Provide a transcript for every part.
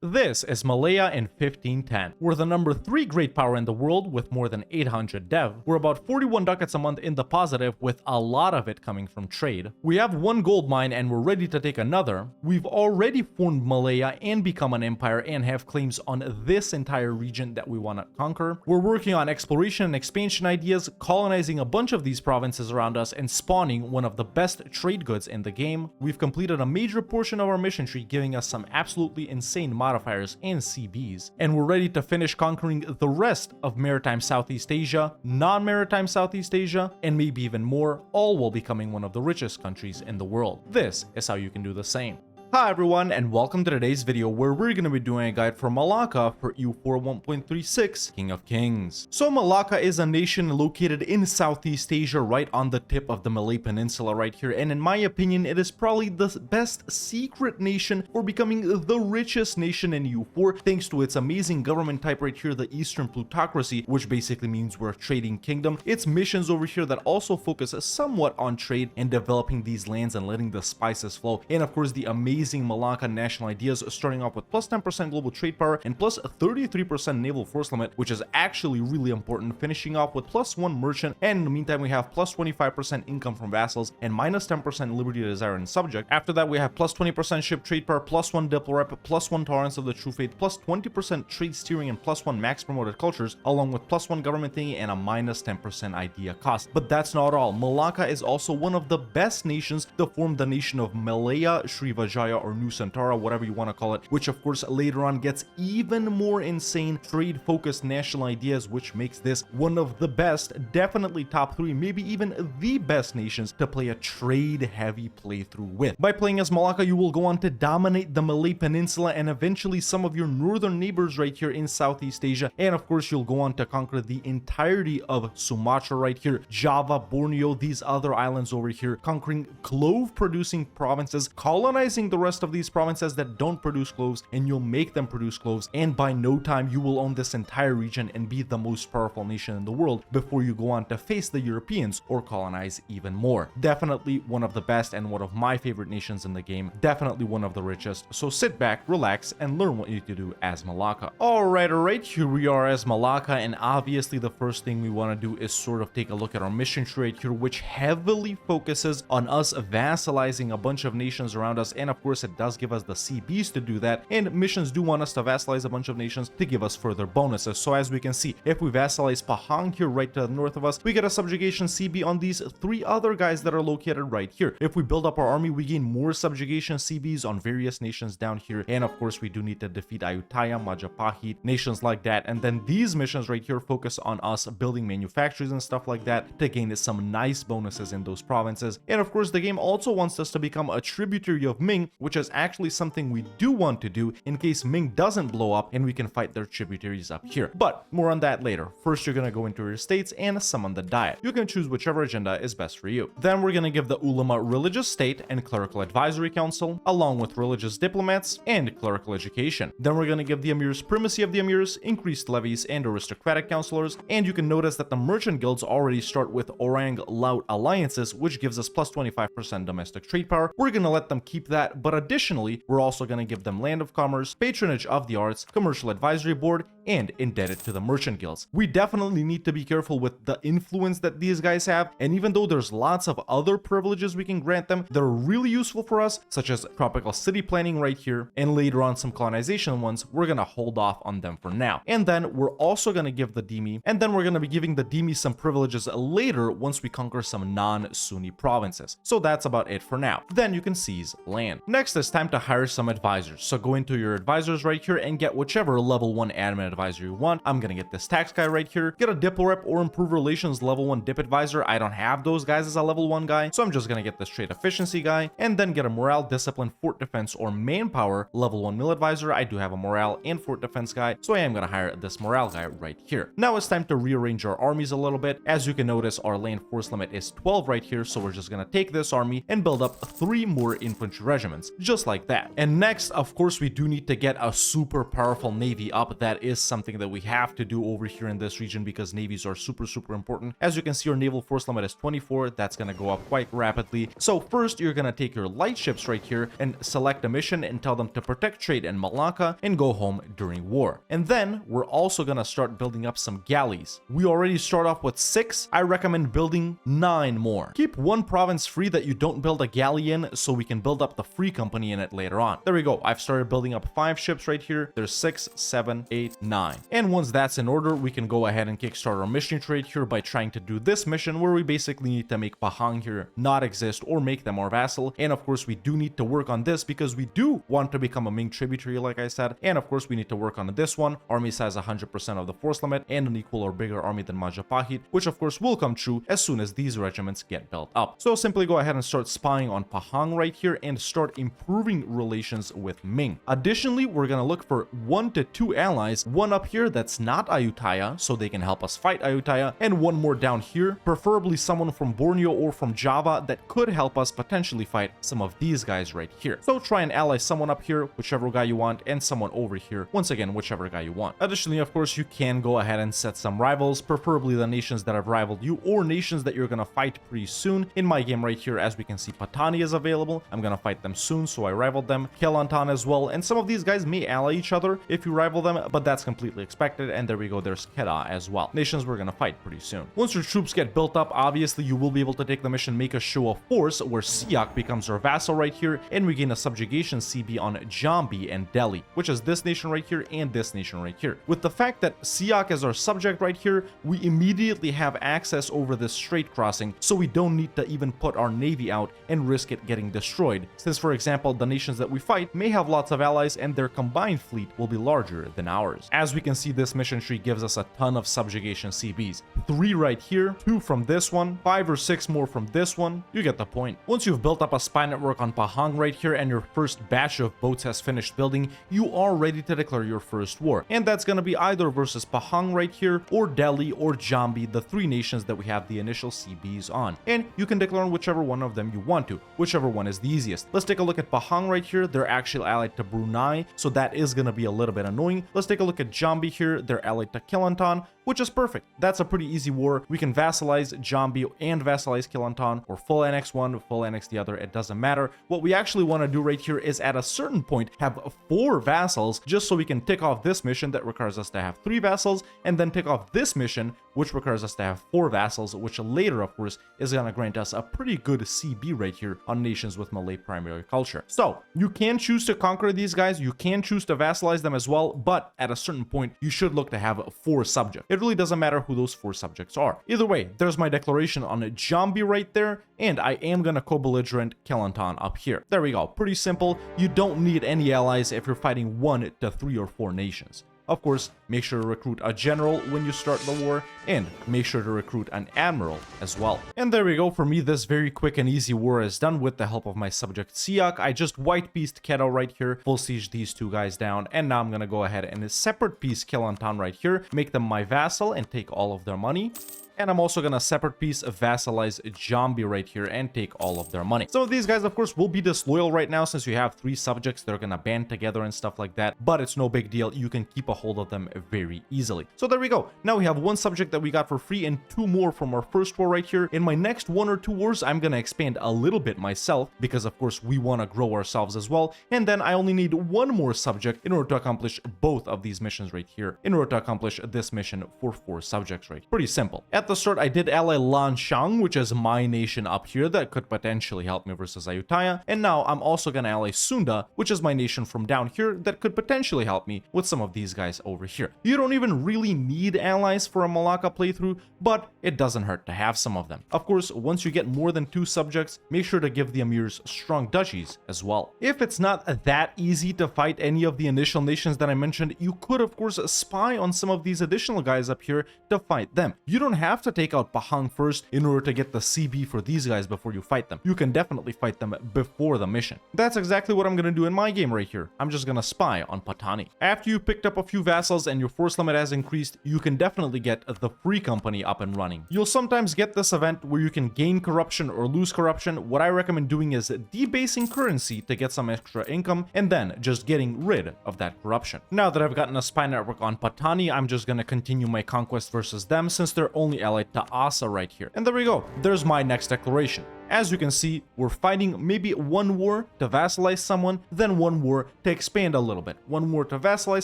This is Malaya in 1510. We're the number 3 great power in the world with more than 800 dev. We're about 41 ducats a month in the positive, with a lot of it coming from trade. We have one gold mine and we're ready to take another. We've already formed Malaya and become an empire and have claims on this entire region that we want to conquer. We're working on exploration and expansion ideas, colonizing a bunch of these provinces around us and spawning one of the best trade goods in the game. We've completed a major portion of our mission tree, giving us some absolutely insane modifiers and CBs, and we're ready to finish conquering the rest of maritime Southeast Asia, non-maritime Southeast Asia, and maybe even more, all while becoming one of the richest countries in the world. This is how you can do the same. Hi everyone, and welcome to today's video where we're going to be doing a guide for Malacca for EU4 1.36 King of Kings. So Malacca is a nation located in Southeast Asia, right on the tip of the Malay Peninsula right here, and in my opinion it is probably the best secret nation for becoming the richest nation in EU4 thanks to its amazing government type right here, the Eastern Plutocracy, which basically means we're a trading kingdom. Its missions over here that also focus somewhat on trade and developing these lands and letting the spices flow, and of course the amazing Malacca national ideas, starting off with plus 10% global trade power and plus 33% naval force limit, which is actually really important, finishing off with plus 1 merchant, and in the meantime we have plus 25% income from vassals and minus 10% liberty to desire and subject. After that we have plus 20% ship trade power, plus 1 diplo rep, plus 1 tolerance of the true faith, plus 20% trade steering, and plus 1 max promoted cultures, along with plus 1 government thingy and a minus 10% idea cost. But that's not all. Malacca is also one of the best nations to form the nation of Malaya, Srivijaya, or Nusantara, whatever you want to call it, which of course later on gets even more insane trade focused national ideas, which makes this one of the best, definitely top 3, maybe even the best nations to play a trade heavy playthrough with. By playing as Malacca, you will go on to dominate the Malay Peninsula and eventually some of your northern neighbors right here in Southeast Asia, and of course you'll go on to conquer the entirety of Sumatra right here, Java, Borneo, these other islands over here, conquering clove producing provinces, colonizing the rest of these provinces that don't produce cloves, and you'll make them produce cloves, and by no time you will own this entire region and be the most powerful nation in the world before you go on to face the Europeans or colonize even more. Definitely one of the best and one of my favorite nations in the game, definitely one of the richest, so sit back, relax, and learn what you need to do as Malacca. Alright, here we are as Malacca, and obviously the first thing we want to do is sort of take a look at our mission tree right here, which heavily focuses on us vassalizing a bunch of nations around us, and of course it does give us the CBs to do that, and missions do want us to vassalize a bunch of nations to give us further bonuses. So as we can see, if we vassalize Pahang here right to the north of us, we get a subjugation CB on these 3 other guys that are located right here. If we build up our army, we gain more subjugation CBs on various nations down here, and of course we do need to defeat Ayutthaya, Majapahit, nations like that, and then these missions right here focus on us building manufacturers and stuff like that to gain some nice bonuses in those provinces. And of course the game also wants us to become a tributary of Ming, which is actually something we do want to do in case Ming doesn't blow up and we can fight their tributaries up here. But more on that later. First you're gonna go into your states and summon the diet. You can choose whichever agenda is best for you. Then we're gonna give the ulama religious state and clerical advisory council, along with religious diplomats and clerical education. Then we're gonna give the emirs primacy of the emirs, increased levies, and aristocratic counselors, and you can notice that the merchant guilds already start with Orang Laut alliances, which gives us plus 25% domestic trade power. We're gonna let them keep that, but additionally we're also going to give them land of commerce, patronage of the arts, commercial advisory board, and indebted to the merchant guilds. We definitely need to be careful with the influence that these guys have, and even though there's lots of other privileges we can grant them that are really useful for us, such as tropical city planning right here, and later on some colonization ones, we're going to hold off on them for now. And then we're also going to give the Dhimmi, and then we're going to be giving the Dhimmi some privileges later once we conquer some non-Sunni provinces. So that's about it for now. Then you can seize land. Next, it's time to hire some advisors. So go into your advisors right here and get whichever level 1 admin advisor you want. I'm gonna get this tax guy right here, get a diplo rep or improve relations level 1 dip advisor. I don't have those guys as a level 1 guy, so I'm just gonna get this trade efficiency guy, and then get a morale, discipline, fort defense, or manpower level 1 mill advisor. I do have a morale and fort defense guy, so I am gonna hire this morale guy right here. Now it's time to rearrange our armies a little bit. As you can notice, our land force limit is 12 right here, so we're just gonna take this army and build up 3 more infantry regiments, just like that. And next, of course, we do need to get a super powerful navy up that is something that we have to do over here in this region because navies are super important. As you can see, our naval force limit is 24. That's going to go up quite rapidly. So first, you're going to take your light ships right here and select a mission and tell them to protect trade in Malacca and go home during war. And then we're also going to start building up some galleys. We already start off with 6. I recommend building 9 more. Keep one province free that you don't build a galley in so we can build up the free company in it later on. There we go. I've started building up 5 ships right here. There's 6, 7, 8, 9. And once that's in order, we can go ahead and kickstart our mission trade here by trying to do this mission where we basically need to make Pahang here not exist or make them our vassal. And of course, we do need to work on this because we do want to become a Ming tributary, like I said. And of course, we need to work on this one. Army size 100% of the force limit and an equal or bigger army than Majapahit, which of course will come true as soon as these regiments get built up. So simply go ahead and start spying on Pahang right here and start improving relations with Ming. Additionally, we're going to look for 1 to 2 allies, one up here that's not Ayutthaya, so they can help us fight Ayutthaya, and one more down here, preferably someone from Borneo or from Java that could help us potentially fight some of these guys right here. So try and ally someone up here, whichever guy you want, and someone over here, once again, whichever guy you want. Additionally, of course, you can go ahead and set some rivals, preferably the nations that have rivaled you or nations that you're going to fight pretty soon. In my game right here, as we can see, Patani is available. I'm going to fight them soon, so I rivaled them. Kelantan as well, and some of these guys may ally each other if you rival them, but that's completely expected. And there we go, there's Kedah as well. Nations we're going to fight pretty soon. Once your troops get built up, obviously you will be able to take the mission Make a Show of Force, where Siak becomes our vassal right here, and we gain a subjugation CB on Jambi and Delhi, which is this nation right here and this nation right here. With the fact that Siak is our subject right here, we immediately have access over this strait crossing, so we don't need to even put our navy out and risk it getting destroyed, since for example the nations that we fight may have lots of allies and their combined fleet will be larger than ours. As we can see, this mission tree gives us a ton of subjugation CBs. 3 right here, 2 from this one, 5 or 6 more from this one. You get the point. Once you've built up a spy network on Pahang right here and your first batch of boats has finished building, you are ready to declare your first war. And that's going to be either versus Pahang right here or Delhi or Jambi, the 3 nations that we have the initial CBs on. And you can declare on whichever one of them you want to, whichever one is the easiest. Let's take a look at Pahang right here. They're actually allied to Brunei, so that is going to be a little bit annoying. Let's take a look at Jambi here. They're allied to Kelantan, which is perfect. That's a pretty easy war. We can vassalize Jambi and vassalize Kelantan, or full annex one, full annex the other. It doesn't matter. What we actually want to do right here is at a certain point have 4 vassals, just so we can tick off this mission that requires us to have 3 vassals, and then tick off this mission which requires us to have 4 vassals, which later of course is going to grant us a pretty good CB right here on nations with Malay primary culture. So you can choose to conquer these guys, you can choose to vassalize them as well, but at a certain point you should look to have 4 subjects. It really doesn't matter who those 4 subjects are. Either way, there's my declaration on Jambi right there, and I am gonna co-belligerent Kelantan up here. There we go. Pretty simple. You don't need any allies if you're fighting 1 to 3 or 4 nations. Of course, make sure to recruit a general when you start the war, and make sure to recruit an admiral as well. And there we go. For me, this very quick and easy war is done with the help of my subject Siak. I just white pieced Kedah right here, full siege these 2 guys down, and now I'm gonna go ahead and separate piece Kelantan right here, make them my vassal and take all of their money. And I'm also gonna separate piece vassalize Jambi right here and take all of their money. Some of these guys, of course, will be disloyal right now since you have 3 subjects. They're gonna band together and stuff like that, but it's no big deal. You can keep a hold of them very easily. So there we go. Now we have 1 subject that we got for free and 2 more from our first war right here. In my next 1 or 2 wars, I'm gonna expand a little bit myself because, of course, we want to grow ourselves as well. And then I only need 1 more subject in order to accomplish both of these missions right here, in order to accomplish this mission for 4 subjects right here. Pretty simple. At the start, I did ally Lanshang, which is my nation up here that could potentially help me versus Ayutthaya, and now I'm also gonna ally Sunda, which is my nation from down here that could potentially help me with some of these guys over here. You don't even really need allies for a Malacca playthrough, but it doesn't hurt to have some of them. Of course, once you get more than 2 subjects, make sure to give the emirs strong duchies as well. If it's not that easy to fight any of the initial nations that I mentioned, you could of course spy on some of these additional guys up here to fight them. You don't have have to take out Pahang first in order to get the CB for these guys before you fight them. You can definitely fight them before the mission. That's exactly what I'm gonna do in my game right here. I'm just gonna spy on Patani. After you picked up a few vassals and your force limit has increased, you can definitely get the free company up and running. You'll sometimes get this event where you can gain corruption or lose corruption. What I recommend doing is debasing currency to get some extra income and then just getting rid of that corruption. Now that I've gotten a spy network on Patani, I'm just gonna continue my conquest versus them since they're only allied to Asa right here. And there we go. There's my next declaration. As you can see, we're fighting maybe one war to vassalize someone, then one war to expand a little bit. One war to vassalize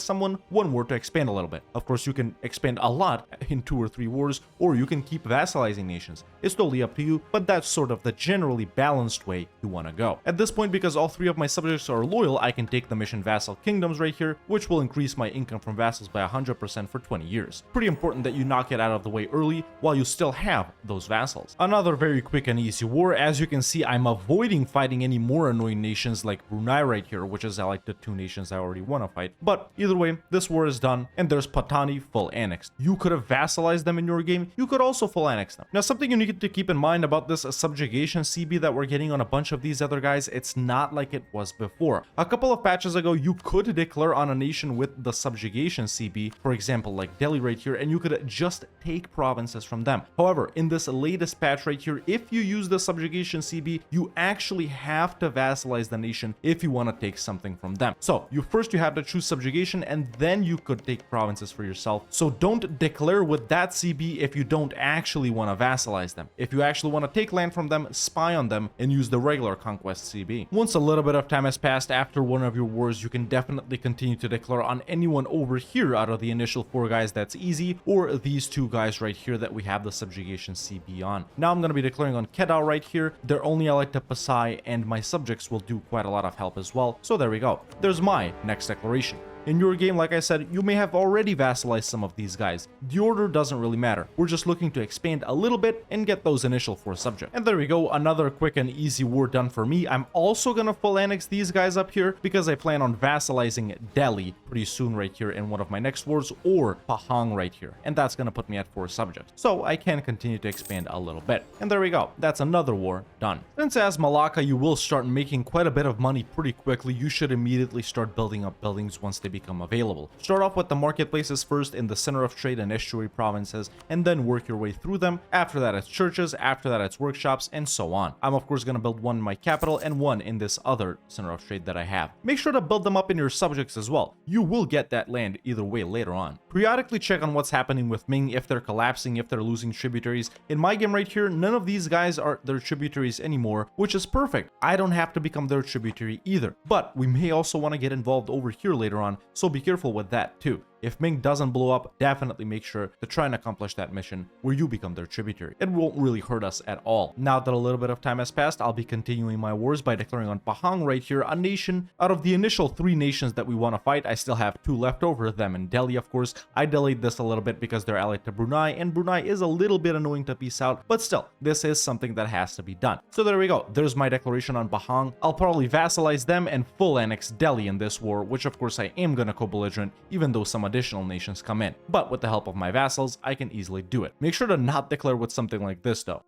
someone, one war to expand a little bit. Of course, you can expand a lot in 2 or 3 wars, or you can keep vassalizing nations. It's totally up to you, but that's sort of the generally balanced way you want to go. At this point, because all 3 of my subjects are loyal, I can take the mission Vassal Kingdoms right here, which will increase my income from vassals by 100% for 20 years. Pretty important that you knock it out of the way early while you still have those vassals. Another very quick and easy war. As you can see, I'm avoiding fighting any more annoying nations like Brunei right here, which is allied to 2 nations I already want to fight. But either way, this war is done, and there's Patani full annexed. You could have vassalized them in your game. You could also full annex them. Now, something you need to keep in mind about this subjugation CB that we're getting on a bunch of these other guys, it's not like it was before. A couple of patches ago, you could declare on a nation with the subjugation CB, for example, like Delhi right here, and you could just take provinces from them. However, in this latest patch right here, if you use the subjugation CB, you actually have to vassalize the nation if you want to take something from them. So you have to choose subjugation, and then you could take provinces for yourself. So don't declare with that CB if you don't actually want to vassalize them. If you actually want to take land from them, spy on them and use the regular conquest CB. Once a little bit of time has passed after one of your wars, you can definitely continue to declare on anyone over here out of the initial 4 guys. That's easy, or these 2 guys right here that we have the subjugation CB on. Now I'm going to be declaring on Kedal right here. They're only allied to Pasai, and my subjects will do quite a lot of help as well. So there we go. There's my next declaration. In your game, like I said, you may have already vassalized some of these guys. The order doesn't really matter. We're just looking to expand a little bit and get those initial 4 subjects. And there we go, another quick and easy war done for me. I'm also gonna full annex these guys up here because I plan on vassalizing Delhi pretty soon right here in one of my next wars, or Pahang right here. And that's gonna put me at 4 subjects. So I can continue to expand a little bit. And there we go. That's another war done. Since as Malacca, you will start making quite a bit of money pretty quickly, you should immediately start building up buildings once they become available. Start off with the marketplaces first in the center of trade and estuary provinces, and then work your way through them. After that, it's churches. After that, it's workshops, and so on. I'm of course going to build one in my capital and one in this other center of trade that I have. Make sure to build them up in your subjects as well. You will get that land either way later on. Periodically check on what's happening with Ming, if they're collapsing, if they're losing tributaries. In my game right here, none of these guys are their tributaries anymore, which is perfect. I don't have to become their tributary either. But we may also want to get involved over here later on, so be careful with that too. If Ming doesn't blow up, definitely make sure to try and accomplish that mission where you become their tributary. It won't really hurt us at all. Now that a little bit of time has passed, I'll be continuing my wars by declaring on Pahang right here, a nation. Out of the initial 3 nations that we want to fight, I still have 2 left over, them and Delhi of course. I delayed this a little bit because they're allied to Brunei, and Brunei is a little bit annoying to peace out, but still, this is something that has to be done. So there we go. There's my declaration on Pahang. I'll probably vassalize them and full annex Delhi in this war, which of course I am gonna co-belligerent, even though some additional nations come in. But with the help of my vassals, I can easily do it. Make sure to not declare with something like this though.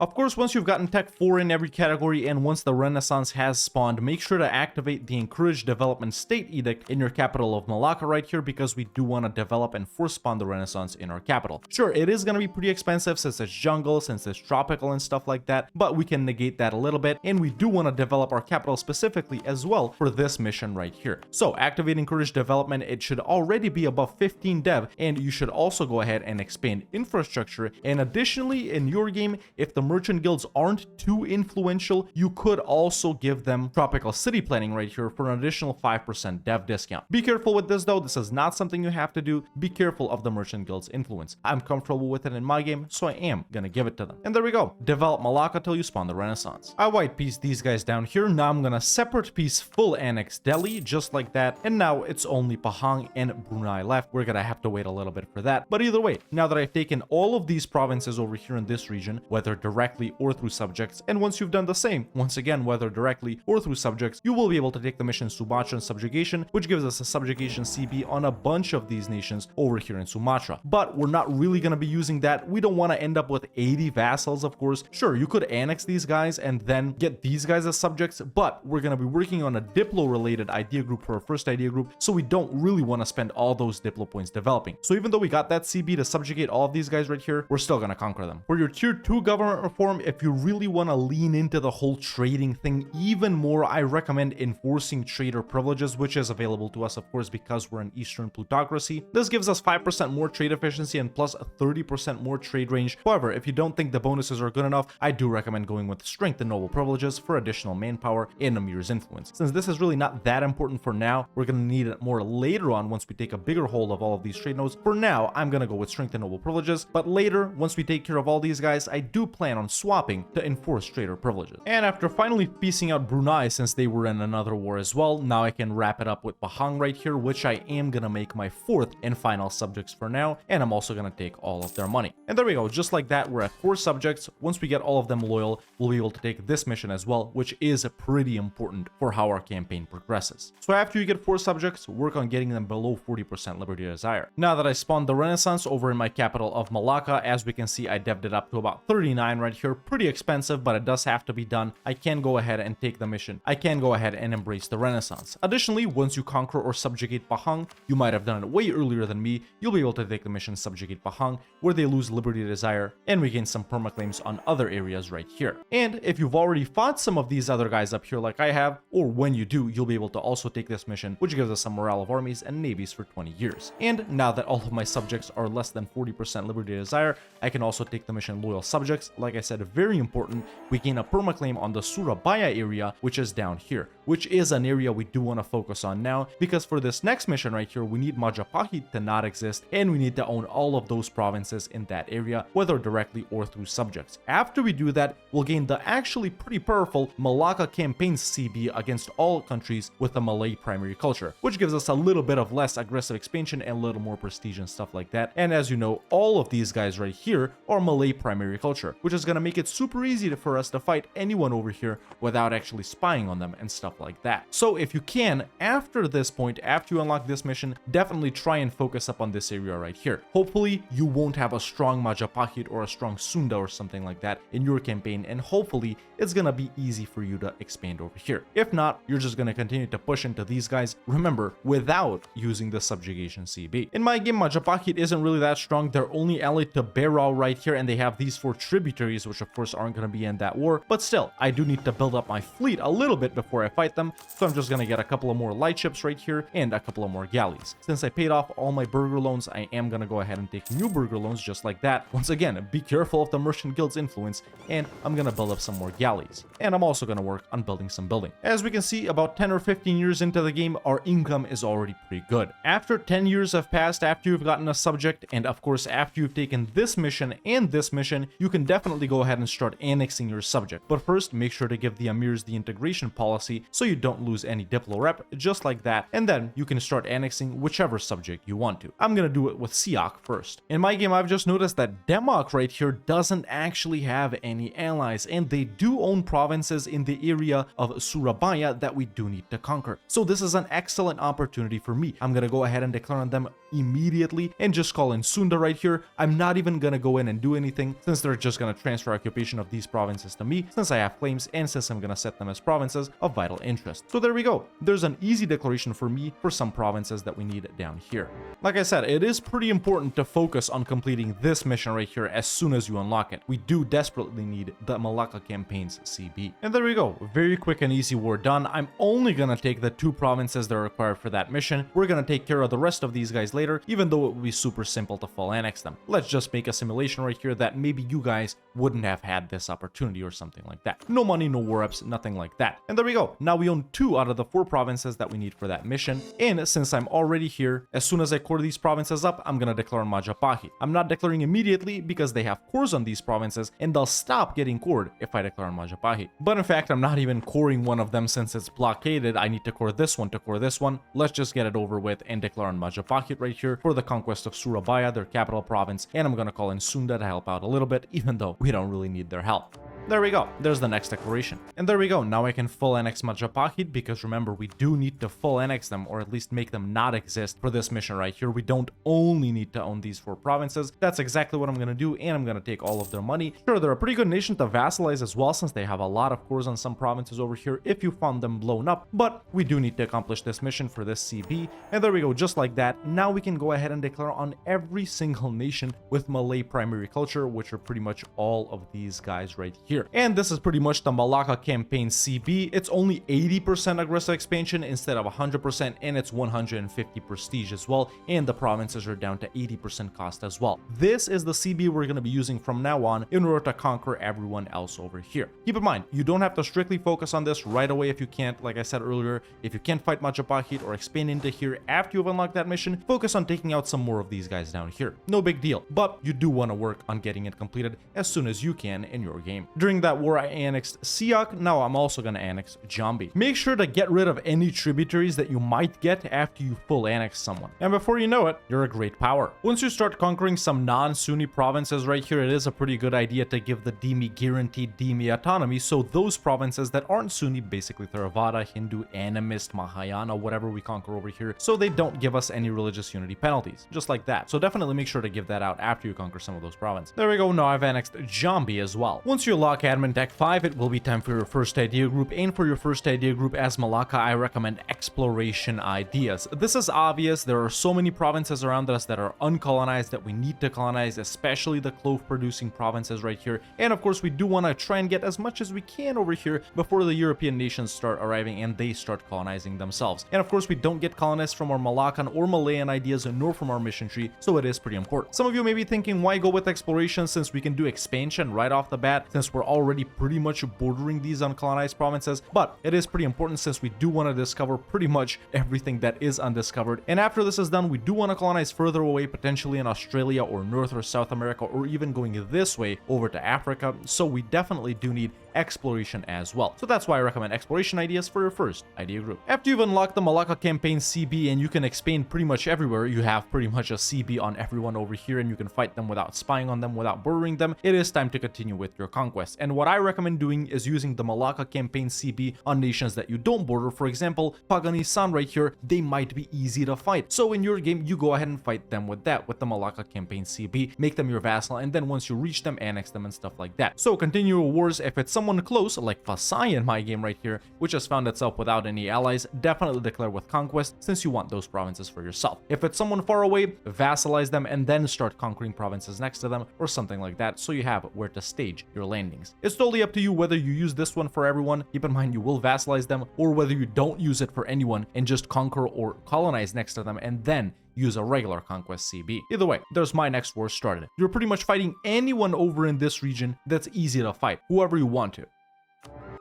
Of course, once you've gotten Tech 4 in every category and once the Renaissance has spawned, make sure to activate the Encourage Development State Edict in your capital of Malacca right here, because we do want to develop and force spawn the Renaissance in our capital. Sure, it is going to be pretty expensive since it's jungle, since it's tropical and stuff like that, but we can negate that a little bit, and we do want to develop our capital specifically as well for this mission right here. So activate Encourage Development, it should already be above 15 dev, and you should also go ahead and expand infrastructure. And additionally, in your game, if the merchant guilds aren't too influential, you could also give them tropical city planning right here for an additional 5% dev discount. Be careful with this though, this is not something you have to do. Be careful of the merchant guild's influence. I'm comfortable with it in my game, so I am gonna give it to them. And there we go. Develop Malacca till you spawn the Renaissance. I white piece these guys down here. Now I'm gonna separate piece full annex Delhi, just like that. And now it's only Pahang and Brunei left. We're gonna have to wait a little bit for that. But either way, now that I've taken all of these provinces over here in this region, whether directly or through subjects, and once you've done the same, once again, whether directly or through subjects, you will be able to take the mission Sumatran Subjugation, which gives us a subjugation CB on a bunch of these nations over here in Sumatra. But we're not really going to be using that. We don't want to end up with 80 vassals, of course. Sure, you could annex these guys and then get these guys as subjects, but we're going to be working on a Diplo-related idea group for our first idea group, so we don't really want to spend all those Diplo points developing. So even though we got that CB to subjugate all of these guys right here, we're still going to conquer them. For your tier 2 government reform, if you really want to lean into the whole trading thing even more, I recommend enforcing trader privileges, which is available to us, of course, because we're an Eastern plutocracy. This gives us 5% more trade efficiency and plus 30% more trade range. However, if you don't think the bonuses are good enough, I do recommend going with strength and noble privileges for additional manpower and Amir's influence. Since this is really not that important for now, we're going to need it more later on once we take a bigger hold of all of these trade nodes. For now, I'm going to go with strength and noble privileges, but later, once we take care of all these guys, I do plan on swapping to enforce trader privileges. And after finally piecing out Brunei, since they were in another war as well, now I can wrap it up with Pahang right here, which I am going to make my 4th and final subjects for now, and I'm also going to take all of their money. And there we go, just like that, we're at 4 subjects. Once we get all of them loyal, we'll be able to take this mission as well, which is pretty important for how our campaign progresses. So after you get 4 subjects, work on getting them below 40% liberty desire. Now that I spawned the Renaissance over in my capital of Malacca, as we can see, I devved it up to about 39 right here. Pretty expensive, but it does have to be done. I can go ahead and take the mission. I can go ahead and embrace the Renaissance. Additionally, once you conquer or subjugate Pahang, you might have done it way earlier than me, you'll be able to take the mission Subjugate Pahang, where they lose liberty desire, and we gain some permaclaims on other areas right here. And if you've already fought some of these other guys up here like I have, or when you do, you'll be able to also take this mission, which gives us some morale of armies and navies for 20 years. And now that all of my subjects are less than 40% liberty desire, I can also take the mission Loyal Subjects. Like I said, very important, we gain a permaclaim on the Surabaya area, which is down here, which is an area we do want to focus on now, because for this next mission right here, we need Majapahit to not exist, and we need to own all of those provinces in that area, whether directly or through subjects. After we do that, we'll gain the actually pretty powerful Malacca campaigns CB against all countries with a Malay primary culture, which gives us a little bit of less aggressive expansion and a little more prestige and stuff like that. And as you know, all of these guys right here are Malay primary culture, which is going to make it super easy for us to fight anyone over here without actually spying on them and stuff like that. So if you can, after this point, after you unlock this mission, definitely try and focus up on this area right here. Hopefully you won't have a strong Majapahit or a strong Sunda or something like that in your campaign, and hopefully it's gonna be easy for you to expand over here. If not, you're just gonna continue to push into these guys, remember, without using the subjugation CB. In my game, Majapahit isn't really that strong. They're only allied to Berau right here, and they have these 4 tributaries, which of course aren't gonna be in that war, but still, I do need to build up my fleet a little bit before I fight them, so I'm just gonna get a couple of more light ships right here and a couple of more galleys. Since I paid off all my burger loans, I am gonna go ahead and take new burger loans just like that. Once again, be careful of the merchant guild's influence, and I'm gonna build up some more galleys. And I'm also gonna work on building some building. As we can see, about 10 or 15 years into the game, our income is already pretty good. After 10 years have passed, after you've gotten a subject, and of course after you've taken this mission and this mission, you can definitely go ahead and start annexing your subject. But first, make sure to give the emirs the integration policy so you don't lose any diplo rep, just like that, and then you can start annexing whichever subject you want to. I'm gonna do it with Siak first. In my game, I've just noticed that Demak right here doesn't actually have any allies, and they do own provinces in the area of Surabaya that we do need to conquer. So this is an excellent opportunity for me. I'm gonna go ahead and declare on them immediately and just call in Sunda right here. I'm not even gonna go in and do anything, since they're just gonna transfer occupation of these provinces to me, since I have claims and since I'm gonna set them as provinces of vital interest. So there we go. There's an easy declaration for me for some provinces that we need down here. Like I said, it is pretty important to focus on completing this mission right here as soon as you unlock it. We do desperately need the Malacca campaigns CB. And there we go. Very quick and easy war done. I'm only gonna take the 2 provinces that are required for that mission. We're gonna take care of the rest of these guys later, even though it would be super simple to full annex them. Let's just make a simulation right here that maybe you guys wouldn't have had this opportunity or something like that. No money, no war ups, nothing like that. And there we go. Now we own 2 out of the 4 provinces that we need for that mission. And since I'm already here, as soon as I core these provinces up, I'm gonna declare on Majapahit. I'm not declaring immediately because they have cores on these provinces, and they'll stop getting cored if I declare on Majapahit. But in fact, I'm not even coring one of them since it's blockaded. I need to core this one to core this one. Let's just get it over with and declare on Majapahit right here for the conquest of Surabaya, their capital province, and I'm gonna call in Sunda to help out a little bit, even though we don't really need their help. There we go, there's the next declaration. And there we go, now I can full annex Majapahit, because remember, we do need to full annex them, or at least make them not exist for this mission right here. We don't only need to own these 4 provinces. That's exactly what I'm gonna do, and I'm gonna take all of their money. Sure, they're a pretty good nation to vassalize as well, since they have a lot of cores on some provinces over here if you found them blown up, but we do need to accomplish this mission for this CB. And there we go, just like that. Now we can go ahead and declare on every single nation with Malay primary culture, which are pretty much all of these guys right here. And this is pretty much the Malacca campaign CB. It's only 80% aggressive expansion instead of 100%, and it's 150 prestige as well, and the provinces are down to 80% cost as well. This is the CB we're going to be using from now on in order to conquer everyone else over here. Keep in mind, you don't have to strictly focus on this right away if you can't. Like I said earlier, if you can't fight Majapahit or expand into here after you've unlocked that mission, focus on taking out some more of these guys down here. No big deal, but you do want to work on getting it completed as soon as you can in your game. During that war, I annexed Siak. Now I'm also going to annex Jambi. Make sure to get rid of any tributaries that you might get after you full annex someone. And before you know it, you're a great power. Once you start conquering some non-Sunni provinces right here, it is a pretty good idea to give the Dhimmi guaranteed Dhimmi autonomy, so those provinces that aren't Sunni, basically Theravada, Hindu, Animist, Mahayana, whatever we conquer over here, so they don't give us any religious unity penalties. Just like that. So definitely make sure to give that out after you conquer some of those provinces. There we go, now I've annexed Jambi as well. Once you lock admin Deck 5, it will be time for your first idea group, and for your first idea group as Malacca, I recommend exploration ideas. This is obvious, there are so many provinces around us that are uncolonized that we need to colonize, especially the clove producing provinces right here, and of course we do want to try and get as much as we can over here before the European nations start arriving and they start colonizing themselves. And of course we don't get colonists from our Malaccan or Malayan ideas, nor from our mission tree, so it is pretty important. Some of you may be thinking, why go with exploration since we can do expansion right off the bat, since we're already pretty much bordering these uncolonized provinces? But it is pretty important since we do want to discover pretty much everything that is undiscovered, and after this is done, we do want to colonize further away, potentially in Australia or North or South America, or even going this way over to Africa, so we definitely do need exploration as well. So that's why I recommend exploration ideas for your first idea group. After you've unlocked the Malacca campaign CB and you can expand pretty much everywhere, you have pretty much a CB on everyone over here and you can fight them without spying on them, without bordering them, it is time to continue with your conquest. And what I recommend doing is using the Malacca campaign CB on nations that you don't border. For example, Paganistan right here, they might be easy to fight. So in your game, you go ahead and fight them with that, with the Malacca campaign CB, make them your vassal, and then once you reach them, annex them and stuff like that. So continue your wars. If it's someone close, like Fasai in my game right here, which has found itself without any allies, definitely declare with conquest since you want those provinces for yourself. If it's someone far away, vassalize them and then start conquering provinces next to them or something like that, so you have where to stage your landings. It's totally up to you whether you use this one for everyone, keep in mind you will vassalize them, or whether you don't use it for anyone and just conquer or colonize next to them and then use a regular conquest CB. Either way, there's my next war started. You're pretty much fighting anyone over in this region that's easy to fight, whoever you want to.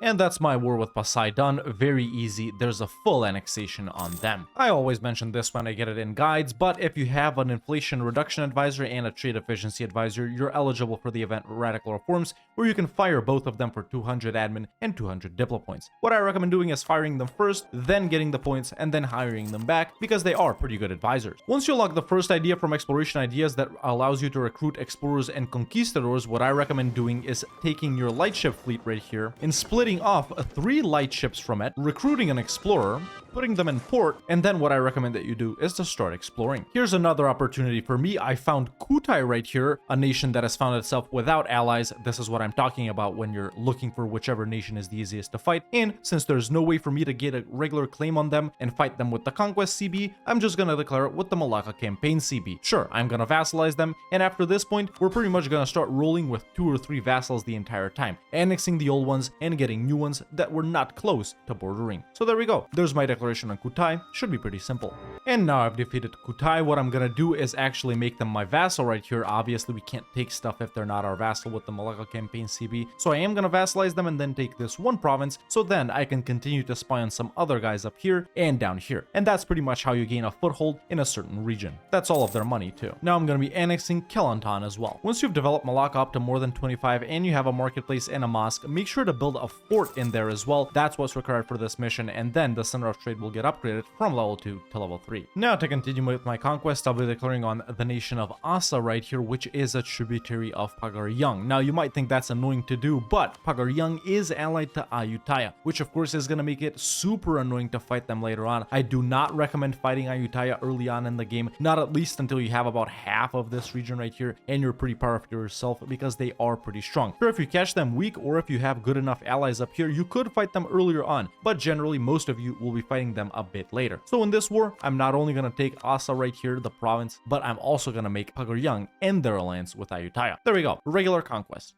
And that's my war with Pasai done. Very easy. There's a full annexation on them. I always mention this when I get it in guides, but if you have an inflation reduction advisor and a trade efficiency advisor, you're eligible for the event Radical Reforms, where you can fire both of them for 200 admin and 200 diplo points. What I recommend doing is firing them first, then getting the points, and then hiring them back, because they are pretty good advisors. Once you unlock the first idea from exploration ideas that allows you to recruit explorers and conquistadors, what I recommend doing is taking your lightship fleet right here and splitting off 3 light ships from it, recruiting an explorer, putting them in port, and then what I recommend that you do is to start exploring. Here's another opportunity for me. I found Kutai right here, a nation that has found itself without allies. This is what I'm talking about when you're looking for whichever nation is the easiest to fight, and since there's no way for me to get a regular claim on them and fight them with the Conquest CB, I'm just gonna declare it with the Malacca campaign CB. Sure, I'm gonna vassalize them, and after this point, we're pretty much gonna start rolling with 2 or 3 vassals the entire time, annexing the old ones and getting new ones that were not close to bordering. So there we go. There's my declaration on Kutai. Should be pretty simple. And now I've defeated Kutai, what I'm gonna do is actually make them my vassal right here. Obviously, we can't take stuff if they're not our vassal with the Malacca campaign CB. So I am gonna vassalize them and then take this one province, so then I can continue to spy on some other guys up here and down here. And that's pretty much how you gain a foothold in a certain region. That's all of their money too. Now I'm gonna be annexing Kelantan as well. Once you've developed Malacca up to more than 25 and you have a marketplace and a mosque, make sure to build a fort in there as well. That's what's required for this mission, and then the center of trade trade will get upgraded from level 2 to level 3. Now to continue with my conquest, I'll be declaring on the nation of Asa right here, which is a tributary of Pagaryang. Now you might think that's annoying to do, but Pagaryang is allied to Ayutthaya, which of course is going to make it super annoying to fight them later on. I do not recommend fighting Ayutthaya early on in the game, not at least until you have about half of this region right here and you're pretty powerful yourself, because they are pretty strong. Sure, if you catch them weak or if you have good enough allies up here, you could fight them earlier on, but generally most of you will be fighting them a bit later. So in this war, I'm not only going to take Asa right here, the province, but I'm also going to make Pagaryang end their alliance with Ayutthaya. There we go, regular conquest.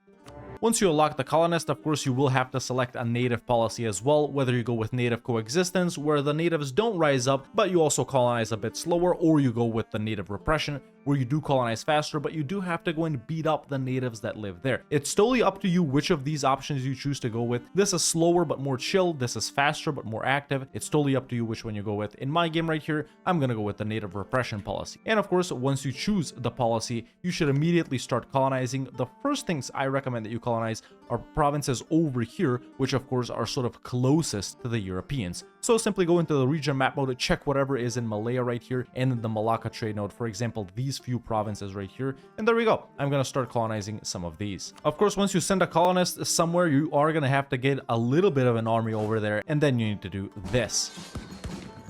Once you unlock the colonist, of course, you will have to select a native policy as well, whether you go with native coexistence, where the natives don't rise up, but you also colonize a bit slower, or you go with the native repression, where you do colonize faster, but you do have to go and beat up the natives that live there. It's totally up to you which of these options you choose to go with. This is slower but more chill. This is faster but more active. It's totally up to you which one you go with. In my game right here, I'm gonna go with the native repression policy. And of course, once you choose the policy, you should immediately start colonizing. The first things I recommend that you colonize are provinces over here, which of course are sort of closest to the Europeans. So simply go into the region map mode, check whatever is in Malaya right here, and in the Malacca trade node, for example, these few provinces right here, and there we go. I'm gonna start colonizing some of these. Of course, once you send a colonist somewhere, you are gonna have to get a little bit of an army over there, and then you need to do this.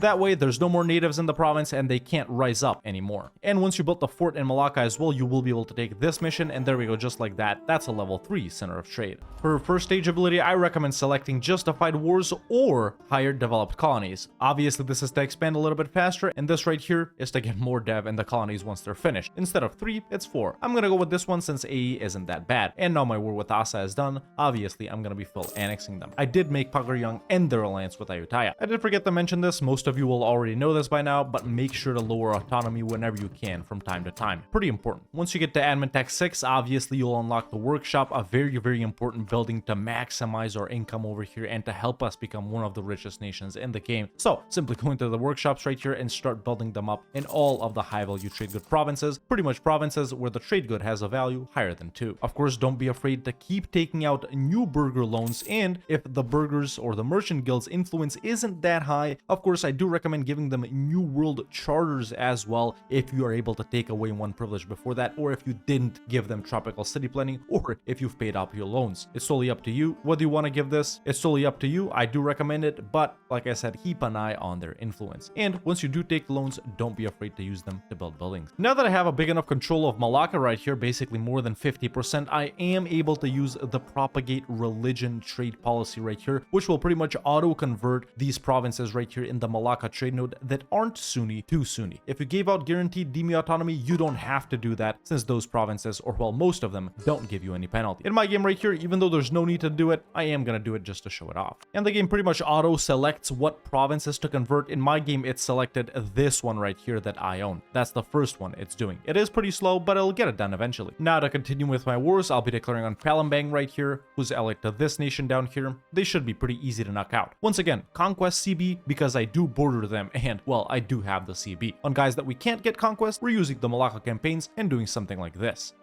That way, there's no more natives in the province and they can't rise up anymore. And once you built the fort in Malacca as well, you will be able to take this mission, and there we go, just like that. That's a level 3 center of trade. For first stage ability, I recommend selecting Justified Wars or Higher Developed Colonies. Obviously, this is to expand a little bit faster, and this right here is to get more dev in the colonies once they're finished. Instead of 3, it's 4. I'm gonna go with this one since AE isn't that bad. And now my war with Asa is done. Obviously, I'm gonna be full annexing them. I did make Pagaryang end their alliance with Ayutthaya. I did forget to mention this, most of you will already know this by now, but make sure to lower autonomy whenever you can from time to time. Pretty important. Once you get to Admin Tech 6, obviously you'll unlock the workshop, a very important building to maximize our income over here and to help us become one of the richest nations in the game. So simply go into the workshops right here and start building them up in all of the high value trade good provinces, pretty much provinces where the trade good has a value higher than 2. Of course, don't be afraid to keep taking out new burger loans, and if the burgers or the merchant guild's influence isn't that high, of course I do recommend giving them new world charters as well if you are able to take away one privilege before that, or if you didn't give them tropical city planning, or if you've paid off your loans. It's totally up to you whether you want to give this. It's totally up to you. I do recommend it, but like I said, keep an eye on their influence. And once you do take loans, don't be afraid to use them to build buildings. Now that I have a big enough control of Malacca right here, basically more than 50%, I am able to use the propagate religion trade policy right here, which will pretty much auto convert these provinces right here in the Malacca trade node that aren't Sunni to Sunni. If you gave out guaranteed dhimmi autonomy, you don't have to do that, since those provinces, or well, most of them, don't give you any penalty. In my game right here, even though there's no need to do it, I am gonna do it just to show it off. And the game pretty much auto selects what provinces to convert. In my game, it selected this one right here that I own. That's the first one it's doing. It is pretty slow, but it'll get it done eventually. Now to continue with my wars, I'll be declaring on Palembang right here, who's allied to this nation down here. They should be pretty easy to knock out. Once again, Conquest CB, because I do border them, and well, I do have the CB. On guys that we can't get Conquest, we're using the Malacca campaigns and doing something like this.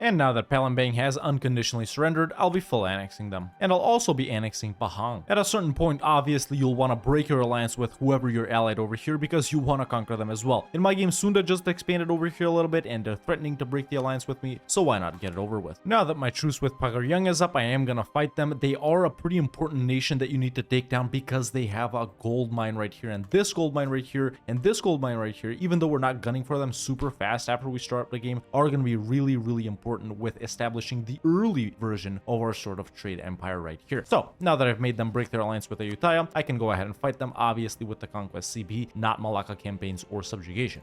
And now that Palembang has unconditionally surrendered, I'll be full annexing them. And I'll also be annexing Pahang. At a certain point, obviously, you'll want to break your alliance with whoever you're allied over here because you want to conquer them as well. In my game, Sunda just expanded over here a little bit and they're threatening to break the alliance with me, so why not get it over with? Now that my truce with Pagaryang is up, I am gonna fight them. They are a pretty important nation that you need to take down because they have a gold mine right here, and this gold mine right here, and this gold mine right here, even though we're not gunning for them super fast after we start up the game, are gonna be really important with establishing the early version of our sort of trade empire right here. So now that I've made them break their alliance with Ayutthaya, I can go ahead and fight them, obviously with the Conquest CB, not Malacca campaigns or subjugation.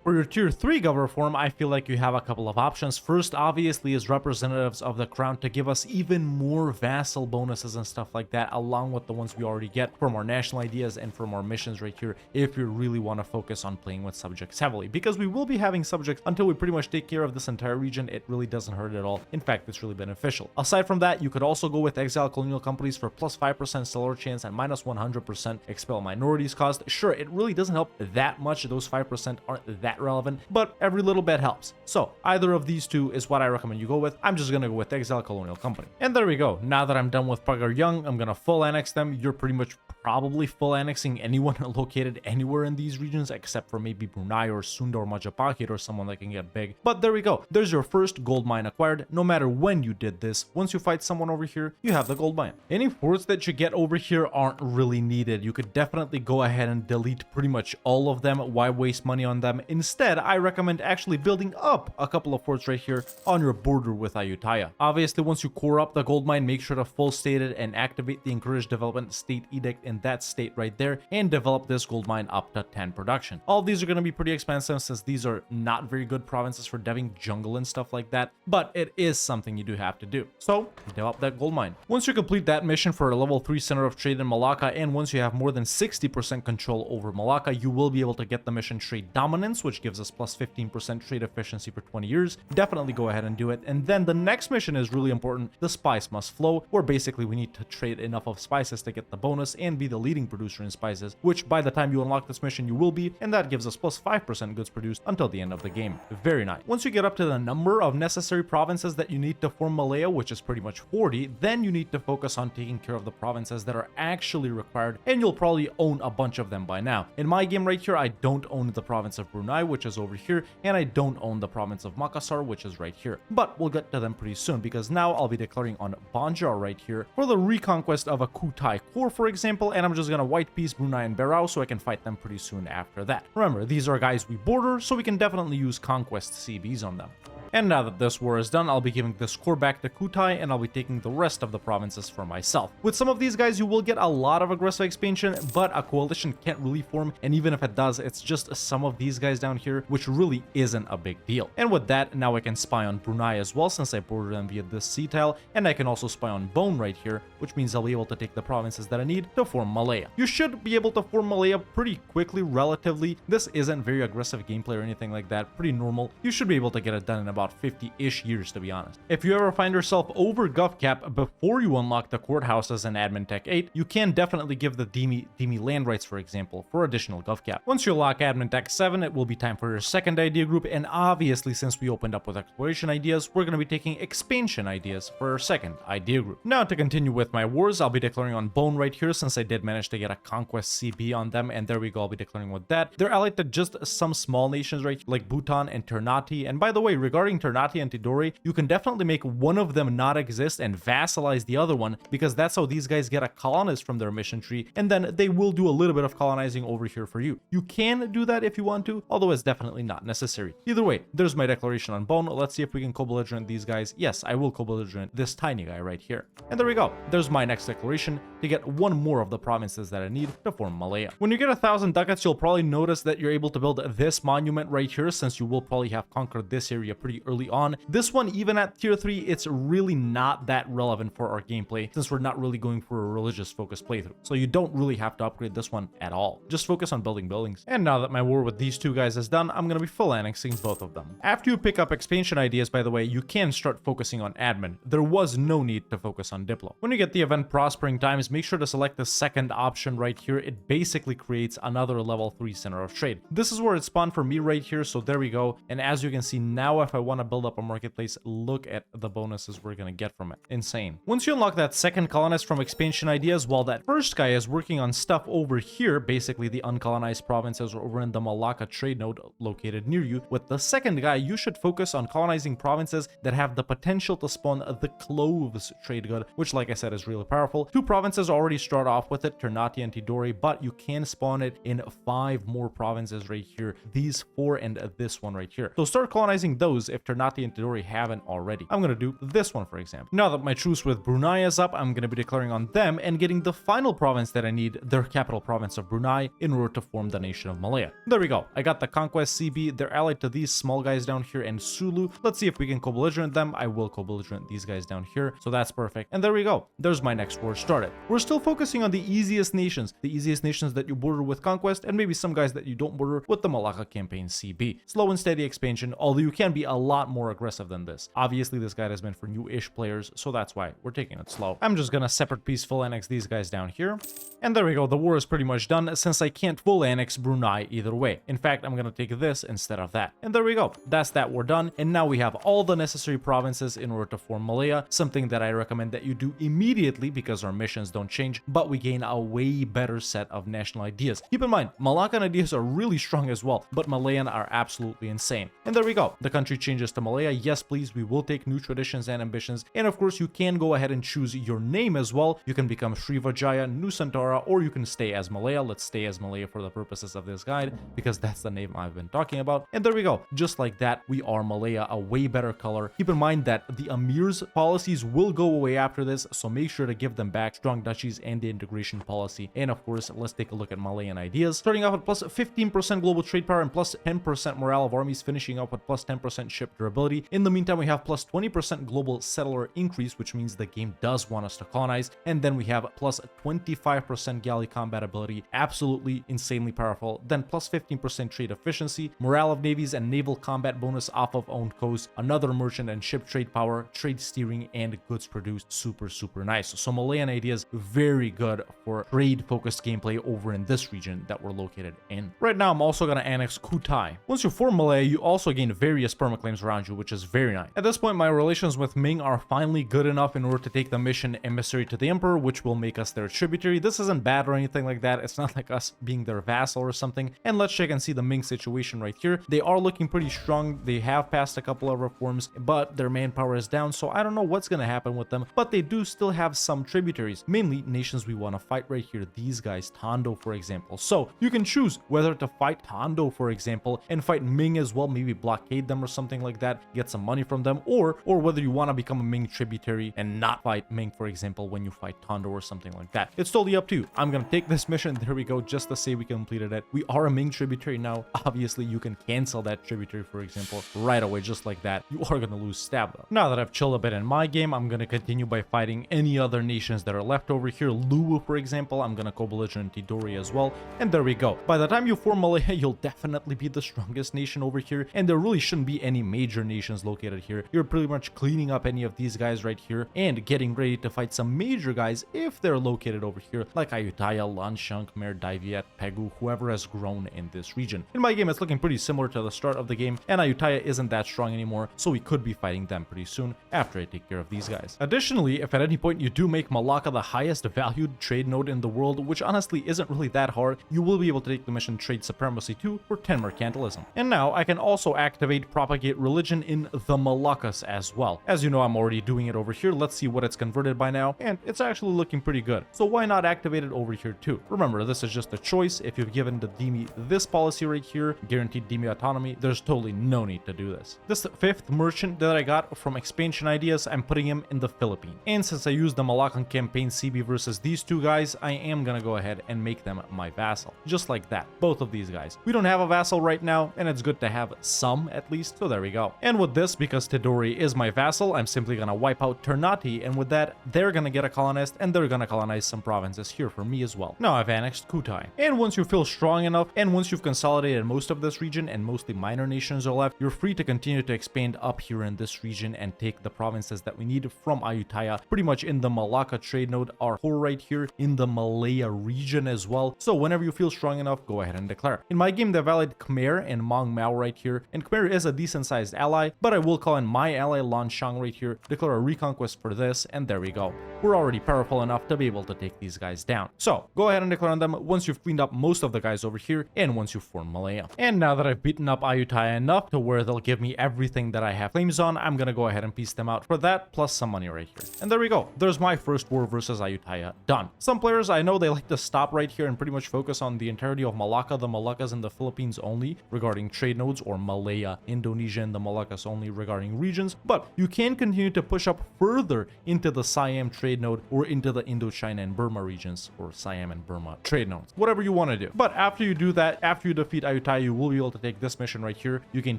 For your tier 3 governor form, I feel like you have a couple of options. First, obviously, is representatives of the crown to give us even more vassal bonuses and stuff like that, along with the ones we already get from our national ideas and from our missions right here, if you really want to focus on playing with subjects heavily. Because we will be having subjects until we pretty much take care of this entire region. It really doesn't hurt at all. In fact, it's really beneficial. Aside from that, you could also go with exile colonial companies for plus 5% stellar chance and minus 100% expel minorities cost. Sure, it really doesn't help that much. Those 5% aren't that that relevant, but every little bit helps. So either of these two is what I recommend you go with. I'm just gonna go with Exile Colonial Company. And there we go. Now that I'm done with Pagar Young, I'm gonna full annex them. You're pretty much probably full annexing anyone located anywhere in these regions except for maybe Brunei or Sunda or Majapahit or someone that can get big. But there we go. There's your first gold mine acquired. No matter when you did this, once you fight someone over here, you have the gold mine. Any forts that you get over here aren't really needed. You could definitely go ahead and delete pretty much all of them. Why waste money on them? Instead, I recommend actually building up a couple of forts right here on your border with Ayutthaya. Obviously, once you core up the gold mine, make sure to full state it and activate the Encourage Development State Edict in that state right there and develop this gold mine up to 10 production. All of these are going to be pretty expensive since these are not very good provinces for deving jungle and stuff like that, but it is something you do have to do. So develop that gold mine. Once you complete that mission for a level 3 center of trade in Malacca, and once you have more than 60% control over Malacca, you will be able to get the mission Trade Dominance, which gives us plus 15% trade efficiency for 20 years. Definitely go ahead and do it. And then the next mission is really important. The Spice Must Flow, where basically we need to trade enough of spices to get the bonus and be the leading producer in spices, which by the time you unlock this mission you will be, and that gives us plus 5% goods produced until the end of the game. Very nice. Once you get up to the number of necessary provinces that you need to form Malaya, which is pretty much 40, then you need to focus on taking care of the provinces that are actually required, and you'll probably own a bunch of them by now. In my game right here, I don't own the province of Brunei, which is over here, and I don't own the province of Makassar, which is right here. But we'll get to them pretty soon, because now I'll be declaring on Banjar right here for the reconquest of a Kutai core, for example, and I'm just gonna white piece Brunei and Berau so I can fight them pretty soon after that. Remember, these are guys we border, so we can definitely use conquest CBs on them. And now that this war is done, I'll be giving this core back to Kutai, and I'll be taking the rest of the provinces for myself. With some of these guys, you will get a lot of aggressive expansion, but a coalition can't really form, and even if it does, it's just some of these guys down here, which really isn't a big deal. And with that, now I can spy on Brunei as well, since I border them via this sea tile, and I can also spy on Bone right here, which means I'll be able to take the provinces that I need to form Malaya. You should be able to form Malaya pretty quickly, relatively. This isn't very aggressive gameplay or anything like that, pretty normal. You should be able to get it done in about 50-ish years, to be honest. If you ever find yourself over gov cap before you unlock the courthouses in Admin Tech 8, you can definitely give the Demi land rights, for example, for additional gov cap. Once you unlock Admin Tech 7, it will be time for your second idea group, and obviously since we opened up with exploration ideas, we're going to be taking expansion ideas for our second idea group. Now to continue with my wars, I'll be declaring on Bone right here, since I did manage to get a conquest CB on them, and there we go, I'll be declaring with that. They're allied to just some small nations right like Bhutan and Ternate, and by the way, regarding Ternate and Tidore, you can definitely make one of them not exist and vassalize the other one, because that's how these guys get a colonist from their mission tree, and then they will do a little bit of colonizing over here for you. You can do that if you want to, although it's definitely not necessary. Either way, there's my declaration on Bone. Let's see if we can co-belligerent these guys. Yes, I will co-belligerent this tiny guy right here. And there we go. There's my next declaration to get one more of the provinces that I need to form Malaya. When you get 1,000 ducats, you'll probably notice that you're able to build this monument right here, since you will probably have conquered this area pretty early on. This one, even at tier 3, it's really not that relevant for our gameplay, since we're not really going for a religious focused playthrough. So you don't really have to upgrade this one at all. Just focus on building buildings. And now that my war with these two guys is done, I'm going to be full annexing both of them. After you pick up expansion ideas, by the way, you can start focusing on admin. There was no need to focus on Diplo. When you get the event Prospering Times, make sure to select the second option right here. It basically creates another level 3 center of trade. This is where it spawned for me right here, so there we go. And as you can see now, if I want to build up a marketplace, look at the bonuses we're gonna get from it. Insane. Once you unlock that second colonist from expansion ideas, while that first guy is working on stuff over here, basically the uncolonized provinces are over in the Malacca trade node located near you, with the second guy, you should focus on colonizing provinces that have the potential to spawn the cloves trade good, which like I said is really powerful. Two provinces already start off with it, Ternate and Tidore, but you can spawn it in 5 more provinces right here, these 4 and this one right here. So start colonizing those if Ternate and Tidore haven't already. I'm gonna do this one, for example. Now that my truce with Brunei is up, I'm gonna be declaring on them and getting the final province that I need, their capital province of Brunei, in order to form the nation of Malaya. There we go. I got the conquest CB. They're allied to these small guys down here and Sulu. Let's see if we can co-belligerent them. I will co-belligerent these guys down here, so that's perfect. And there we go. There's my next war started. We're still focusing on the easiest nations that you border with conquest, and maybe some guys that you don't border with the Malacca campaign CB. Slow and steady expansion, although you can be a lot more aggressive than this. Obviously, this guide has been for new-ish players, so that's why we're taking it slow. I'm just gonna separate peace full annex these guys down here. And there we go, the war is pretty much done since I can't full annex Brunei either way. In fact, I'm gonna take this instead of that. And there we go, that's that war done. And now we have all the necessary provinces in order to form Malaya, something that I recommend that you do immediately because our missions don't change, but we gain a way better set of national ideas. Keep in mind, Malaccan ideas are really strong as well, but Malayan are absolutely insane. And there we go, the country changes to Malaya. Yes, please, we will take new traditions and ambitions. And of course, you can go ahead and choose your name as well. You can become Srivijaya, Nusantara, or you can stay as Malaya. Let's stay as Malaya for the purposes of this guide because that's the name I've been talking about. And there we go, just like that, we are Malaya, a way better color. Keep in mind that the Amir's policies will go away after this, so make sure to give them back strong duchies and the integration policy. And of course, let's take a look at Malayan ideas. Starting off with plus 15% global trade power and plus 10% morale of armies, finishing up with plus 10% ship durability. In the meantime, we have plus 20% global settler increase, which means the game does want us to colonize. And then we have plus 25% galley combat ability, absolutely insanely powerful. Then plus 15% trade efficiency, morale of navies and naval combat bonus off of owned coast, another merchant and ship trade power, trade steering, and goods produced. Super nice. So Malayan ideas, very good for trade focused gameplay over in this region that we're located in. Right now, I'm also going to annex Kutai. Once you form Malaya, you also gain various permaclaims around you, which is very nice. At this point, my relations with Ming are finally good enough in order to take the mission emissary to the emperor, which will make us their tributary. This isn't bad or anything like that. It's not like us being their vassal or something. And let's check and see the Ming situation right here. They are looking pretty strong. They have passed a couple of reforms, but their manpower is down, so I don't know what's going to happen with them, but they do still have some tributaries, mainly nations we want to fight right here. These guys, Tondo, for example. So you can choose whether to fight Tondo, for example, and fight Ming as well, maybe blockade them or something like that, get some money from them, or whether you want to become a Ming tributary and not fight Ming, for example, when you fight Tondo or something like that. It's totally up to you. I'm going to take this mission. There we go, just to say we completed it. We are a Ming tributary now. Obviously, you can cancel that tributary, for example, right away, just like that. You are going to lose stab though. Now that I've chilled a bit in my game, I'm going to continue by fighting any other nations that are left over here. Luwu, for example, I'm going to co-belligerent Tidori as well. And there we go. By the time you form Malaya, you'll definitely be the strongest nation over here. And there really shouldn't be any major nations located here. You're pretty much cleaning up any of these guys right here and getting ready to fight some major guys if they're located over here, like Ayutthaya, Lanshang, Khmer, Daiviet, Pegu, whoever has grown in this region. In my game, it's looking pretty similar to the start of the game, and Ayutthaya isn't that strong anymore, so we could be fighting them pretty soon after I take care of these guys. Additionally, if at any point you do make Malacca the highest valued trade node in the world, which honestly isn't really that hard, you will be able to take the mission Trade Supremacy 2 for 10 mercantilism. And now I can also activate Propagate Religion in the Malaccas as well. As you know, I'm already doing it over here. Let's see what it's converted by now, and it's actually looking pretty good. So why not activate it over here too? Remember, this is just a choice. If you've given the Demi this policy right here, guaranteed Demi autonomy, there's totally no need to do this. This fifth merchant that I got from expansion ideas, I'm putting him in the Philippines. And since I used the Malaccan campaign CB versus these two guys, I am gonna go ahead and make them my vassal. Just like that, both of these guys. We don't have a vassal right now, and it's good to have some at least, so there we go. And with this, because Tidori is my vassal, I'm simply gonna wipe out Ternate, and with that, they're gonna get a colonist, and they're gonna colonize some provinces here for me as well. Now I've annexed Kutai. And once you feel strong enough, and once you've consolidated most of this region, and mostly minor nations are left, you're free to continue to expand up here in this region and take the provinces that we need from Ayutthaya, pretty much in the Malacca trade node, our core right here in the Malaya region as well. So whenever you feel strong enough, go ahead and declare. In my game, they've allied Khmer and Mong Mao right here, and Khmer is a decent sized ally, but I will call in my ally Lanshang right here, declare a reconquest for this, and there we go. We're already powerful enough to be able to take these guys down. So go ahead and declare on them once you've cleaned up most of the guys over here, and once you form Malaya. And now that I've beaten up Ayutthaya enough to where they'll give me everything that I have claims on, I'm gonna go ahead and peace them out for that, plus some money right here. And there we go. There's my first war versus Ayutthaya done. Some players, I know they like to stop right here and pretty much focus on the entirety of Malacca, the Malaccas, and the Philippines only regarding trade nodes, or Malaya, Indonesia, and the Malaccas only regarding regions, but you can continue to push up further into the Siam trade node or into the Indochina and Burma regions, or Siam and Burma trade nodes, whatever you want to do. But after you do that, after you defeat Ayutthaya, you will be able to take this mission right here. You gain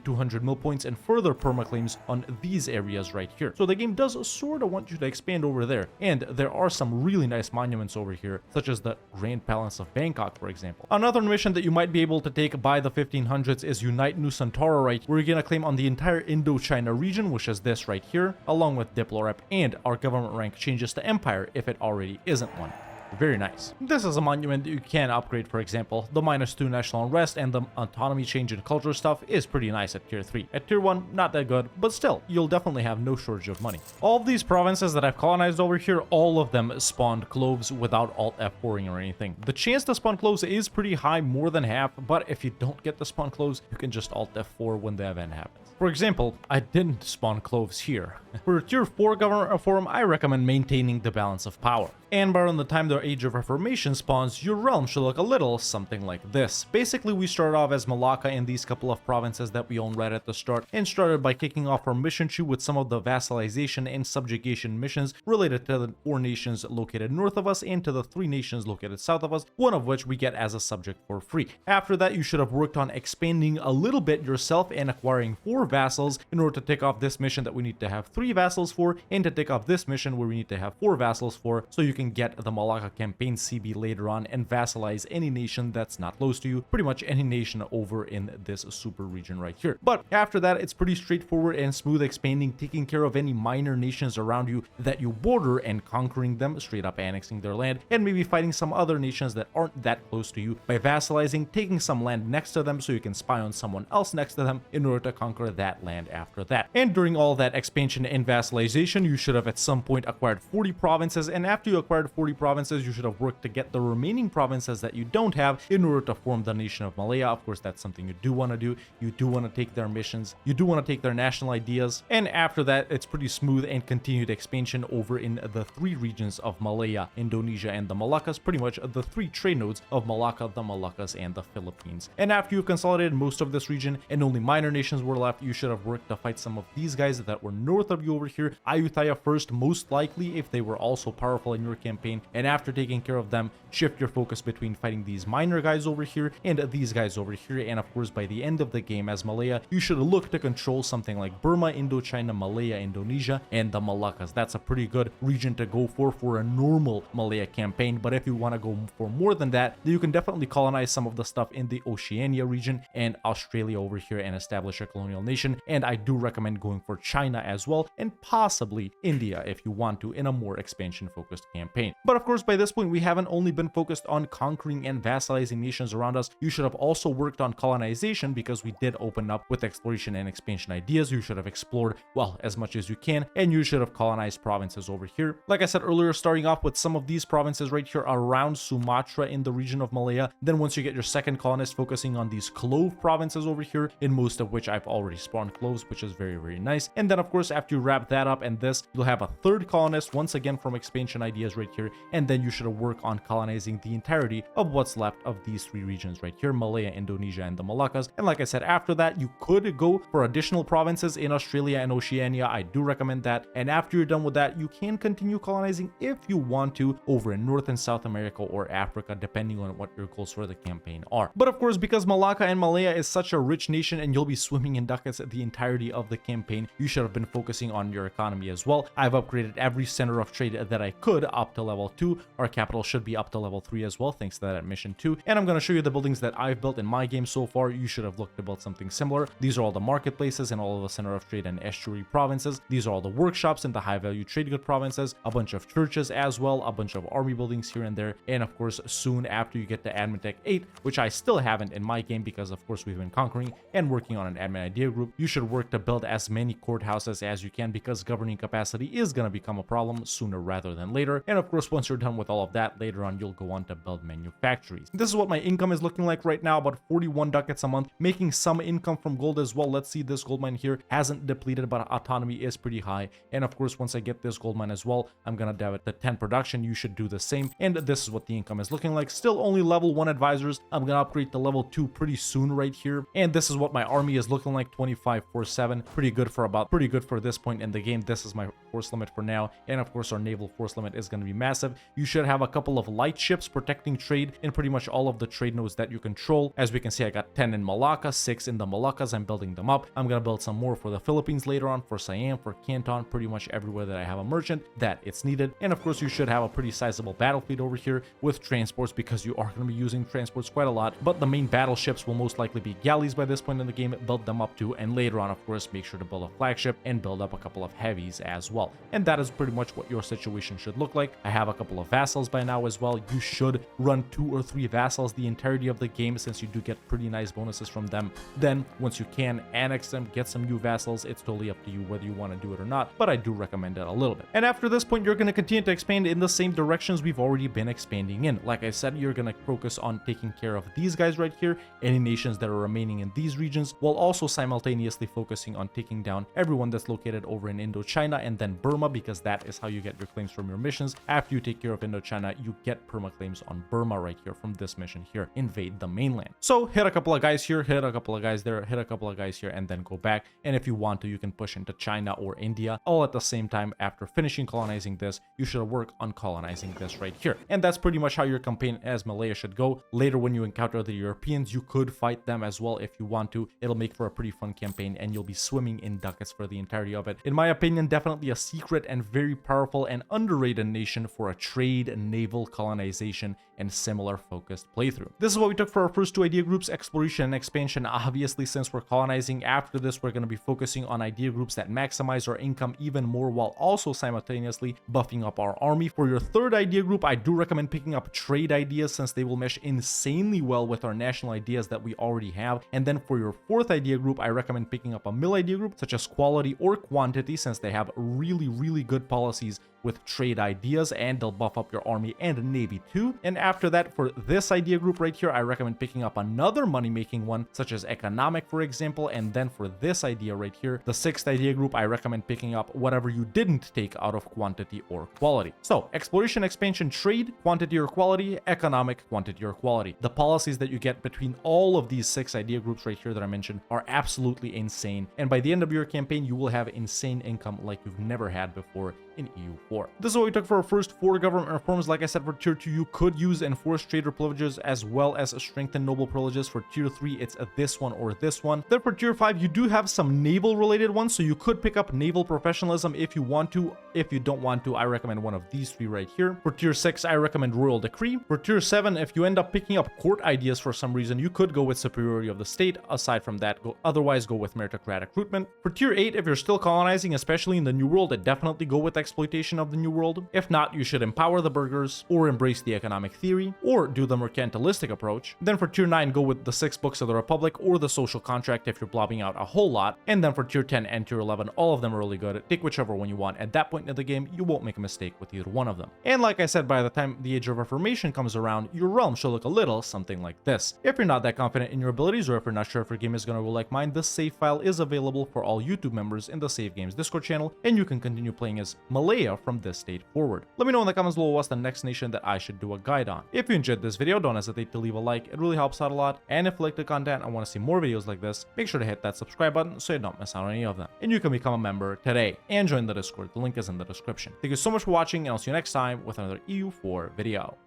200 mil points and further permaclaims on these areas right here. So the game does sort of want you to expand over there, and there are some really nice monuments over here, such as the Grand Palace of Bangkok, for example. Another mission that you might be able to take by the 1500s is Unite Nusantara right, where you're gonna claim the entire Indochina region, which is this right here, along with Diplorep, and our government rank changes to Empire if it already isn't one. Very nice. This is a monument that you can upgrade, for example. The -2 national unrest and the autonomy change in culture stuff is pretty nice at tier 3. At tier 1, not that good, but still, you'll definitely have no shortage of money. All of these provinces that I've colonized over here, all of them spawned cloves without alt F4ing or anything. The chance to spawn cloves is pretty high, more than half, but if you don't get to spawn cloves, you can just alt F4 when the event happens. For example, I didn't spawn cloves here. For tier 4 government reform, I recommend maintaining the balance of power. And by around the time the Age of Reformation spawns, your realm should look a little something like this. Basically, we started off as Malacca in these couple of provinces that we own right at the start, and started by kicking off our mission tree with some of the vassalization and subjugation missions related to the 4 nations located north of us and to the 3 nations located south of us, one of which we get as a subject for free. After that, you should have worked on expanding a little bit yourself and acquiring 4 vassals in order to take off this mission that we need to have 3 vassals for, and to take off this mission where we need to have 4 vassals for, so you can get the Malacca campaign CB later on and vassalize any nation that's not close to you, pretty much any nation over in this super region right here. But after that, it's pretty straightforward and smooth expanding, taking care of any minor nations around you that you border and conquering them, straight up annexing their land, and maybe fighting some other nations that aren't that close to you by vassalizing, taking some land next to them so you can spy on someone else next to them in order to conquer that land after that. And during all that expansion and vassalization, you should have at some point acquired 40 provinces, and after you acquired 40 provinces, you should have worked to get the remaining provinces that you don't have in order to form the nation of Malaya. Of course, that's something you do want to do. You do want to take their missions, you do want to take their national ideas, and after that, it's pretty smooth and continued expansion over in the 3 regions of Malaya, Indonesia, and the Malaccas, pretty much the 3 trade nodes of Malacca, the Malaccas, and the Philippines. And after you've consolidated most of this region and only minor nations were left, you should have worked to fight some of these guys that were north of you over here. Ayutthaya first, most likely, if they were also powerful in your campaign, and after taking care of them, shift your focus between fighting these minor guys over here and these guys over here. And of course, by the end of the game as Malaya, you should look to control something like Burma, Indochina, Malaya, Indonesia, and the Malaccas. That's a pretty good region to go for a normal Malaya campaign. But if you want to go for more than that, then you can definitely colonize some of the stuff in the Oceania region and Australia over here and establish a colonial nation. And I do recommend going for China as well, and possibly India if you want to, in a more expansion focused campaign. But of course, by this point, we haven't only been focused on conquering and vassalizing nations around us. You should have also worked on colonization, because we did open up with exploration and expansion ideas. You should have explored, well, as much as you can, and you should have colonized provinces over here. Like I said earlier, starting off with some of these provinces right here around Sumatra in the region of Malaya. Then once you get your second colonist, focusing on these clove provinces over here, in most of which I've already spawned cloves, which is very, very nice. And then of course, after you wrap that up and this, you'll have a third colonist, once again from expansion ideas right here, and then you should work on colonizing the entirety of what's left of these 3 regions right here, Malaya, Indonesia, and the Malaccas. And like I said, after that, you could go for additional provinces in Australia and Oceania. I do recommend that. And after you're done with that, you can continue colonizing if you want to over in North and South America or Africa, depending on what your goals for the campaign are. But of course, because Malacca and Malaya is such a rich nation and you'll be swimming in ducats the entirety of the campaign, you should have been focusing on your economy as well. I've upgraded every center of trade that I could up to level 2. Our capital should be up to level 3 as well, thanks to that mission 2. And I'm going to show you the buildings that I've built in my game so far. You should have looked to build something similar. These are all the marketplaces and all of the center of trade and estuary provinces. These are all the workshops in the high value trade good provinces, a bunch of churches as well, a bunch of army buildings here and there. And of course, soon after you get to Admin Tech 8, which I still haven't in my game because of course we've been conquering and working on an admin idea group, you should work to build as many courthouses as you can, because governing capacity is going to become a problem sooner rather than later. And of course, once you're done with all of that, later on you'll go on to build manufactories. This is what my income is looking like right now, about 41 ducats a month, making some income from gold as well. Let's see, this gold mine here hasn't depleted, but autonomy is pretty high. And of course, once I get this gold mine as well, I'm gonna dive it to 10 production. You should do the same. And this is what the income is looking like. Still only level 1 advisors. I'm gonna upgrade to level 2 pretty soon right here. And this is what my army is looking like, 25/7. Pretty good for this point in the game. This is my force limit for now. And of course, our naval force limit is gonna going to be massive. You should have a couple of light ships protecting trade in pretty much all of the trade nodes that you control. As we can see, I got 10 in Malacca, 6 in the Malaccas. I'm building them up. I'm going to build some more for the Philippines later on, for Siam, for Canton, pretty much everywhere that I have a merchant that it's needed. And of course, you should have a pretty sizable battle fleet over here with transports, because you are going to be using transports quite a lot. But the main battleships will most likely be galleys by this point in the game. Build them up too, and later on, of course, make sure to build a flagship and build up a couple of heavies as well. And that is pretty much what your situation should look like. I have a couple of vassals by now as well. You should run 2 or 3 vassals the entirety of the game, since you do get pretty nice bonuses from them. Then once you can annex them, get some new vassals, it's totally up to you whether you want to do it or not, but I do recommend it a little bit. And after this point, you're going to continue to expand in the same directions we've already been expanding in. Like I said, you're going to focus on taking care of these guys right here, any nations that are remaining in these regions, while also simultaneously focusing on taking down everyone that's located over in Indochina and then Burma, because that is how you get your claims from your missions. After you take care of Indochina, you get perma claims on Burma right here from this mission here, invade the mainland. So hit a couple of guys here, hit a couple of guys there, hit a couple of guys here, and then go back. And if you want to, you can push into China or India all at the same time. After finishing colonizing this, you should work on colonizing this right here. And that's pretty much how your campaign as Malaya should go. Later, when you encounter the Europeans, you could fight them as well if you want to. It'll make for a pretty fun campaign, and you'll be swimming in ducats for the entirety of it. In my opinion, definitely a secret and very powerful and underrated nation for a trade, naval colonization, and similar focused playthrough. This is what we took for our first 2 idea groups, exploration and expansion. Obviously, since we're colonizing, after this we're going to be focusing on idea groups that maximize our income even more, while also simultaneously buffing up our army. For your 3rd idea group, I do recommend picking up trade ideas, since they will mesh insanely well with our national ideas that we already have. And then for your 4th idea group, I recommend picking up a mill idea group, such as quality or quantity, since they have really good policies with trade ideas, and they'll buff up your army and navy too. And after that, for this idea group right here, I recommend picking up another money-making one, such as economic, for example. And then for this idea right here, the 6th idea group, I recommend picking up whatever you didn't take out of quantity or quality. So exploration, expansion, trade, quantity or quality, economic, quantity or quality. The policies that you get between all of these 6 idea groups right here that I mentioned are absolutely insane. And by the end of your campaign, you will have insane income like you've never had before in EU4. This is what we took for our first 4 government reforms. Like I said, for tier 2, you could use enforced trader privileges as well as strengthened noble privileges. For tier 3, it's this one or this one. Then for tier 5, you do have some naval related ones, so you could pick up naval professionalism if you want to. If you don't want to, I recommend one of these 3 right here. For tier 6, I recommend royal decree. For tier 7, if you end up picking up court ideas for some reason, you could go with superiority of the state. Aside from that, otherwise go with meritocratic recruitment. For tier 8, if you're still colonizing, especially in the new world, definitely go with exploitation of the new world. If not, you should empower the burghers, or embrace the economic theory, or do the mercantilistic approach. Then for tier 9, go with the 6 books of the Republic or the social contract if you're blobbing out a whole lot. And then for tier 10 and tier 11, all of them are really good. Take whichever one you want. At that point in the game, you won't make a mistake with either one of them. And like I said, by the time the Age of Reformation comes around, your realm should look a little something like this. If you're not that confident in your abilities, or if you're not sure if your game is going to go like mine, this save file is available for all YouTube members in the Save Games Discord channel, and you can continue playing as Malaya from this state forward. Let me know in the comments below what's the next nation that I should do a guide on. If you enjoyed this video, don't hesitate to leave a like. It really helps out a lot. And if you like the content and want to see more videos like this, make sure to hit that subscribe button so you don't miss out on any of them. And you can become a member today and join the Discord. The link is in the description. Thank you so much for watching, and I'll see you next time with another EU4 video.